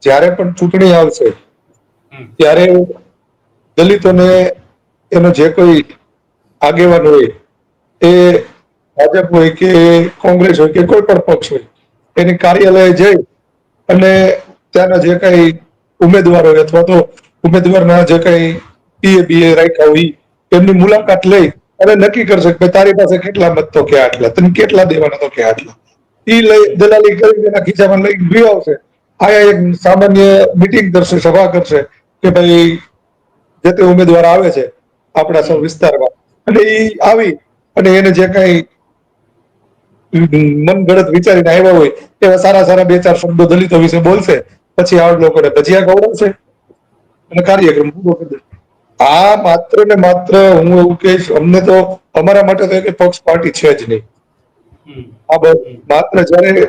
જ્યારે પણ ચૂંટણી આવશે ત્યારે દલિતોને એનો જે કોઈ આગેવાન હોય એ ભાજપ હોય કે કોંગ્રેસ હોય કે કોઈ પણ પક્ષ હોય એની કાર્યાલય જઈ અને ત્યાંના જે કઈ ઉમેદવાર હોય અથવા તો ઉમેદવારના જે કઈ બીએ રાખ્યા હોય એમની મુલાકાત લઈ અને નક્કી કરશે કે તારી પાસે કેટલા મત તો કે આટલા, તને કેટલા દેવાના તો કે આટલા. ઈ લઈ દલાલી કરી એના ખીચામાં લઈ ગયો આવશે. આયા એક સામાન્ય મિટિંગ કરશે, સભા કરશે કે ભાઈ જે તે ઉમેદવાર આવે છે આપણા સૌ વિસ્તારમાં, અને ઈ આવી અને એને જે કઈ મનગઢત વિચારીને આવ્યા હોય એવા સારા સારા બે ચાર શબ્દો દલિતો વિશે બોલશે, પછી આ લોકોને ભજીયા ખવડાવશે અને કાર્યક્રમ પૂરો કરી દેશે. આ માત્ર ને માત્ર હું એવું કહીશ, અમને તો અમારા માટે તો એક પક્ષ પાર્ટી છે જ નહીં. આ માત્ર જયારે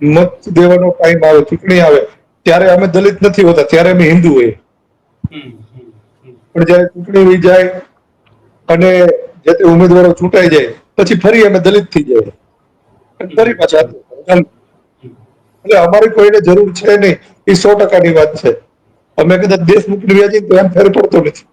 મત દેવાનો ટાઈમ આવે, ચૂંટણી આવે ત્યારે અમે દલિત નથી હોતા, ત્યારે અમે હિન્દુ હોઈએ. પણ જયારે ચૂંટણી વહી જાય અને જે તે ઉમેદવારો ચૂંટાઈ જાય પછી ફરી અમે દલિત થઈ જાય ફરી પાછા. એટલે અમારી કોઈને જરૂર છે નહીં, એ 100%ની વાત છે. અમે કદાચ દેશ મૂકીને વ્યા જઈએ તો એમ ફેર પડતો નથી.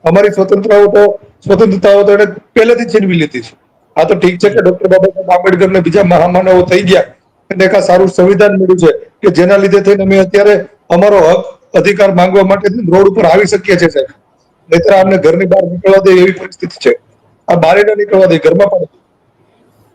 અમારી સ્વતંત્રતાઓ તો એને પહેલેથી છીનવી લીધી છે. આ તો ઠીક છે કે ડોક્ટર બાબા સાહેબ આંબેડકર ને બીજા મહામાનવો થઈ ગયા અને એક સારું સંવિધાન મળ્યું છે કે જેના લીધે થઈને અમે અત્યારે અમારો હક અધિકાર માંગવા માટે રોડ ઉપર આવી શકીએ છીએ સાહેબ. નહીતર અમને ઘરની બહાર નીકળવા દે એવી પરિસ્થિતિ છે. આ બહાર ન નીકળવા દે, ઘરમાં પણ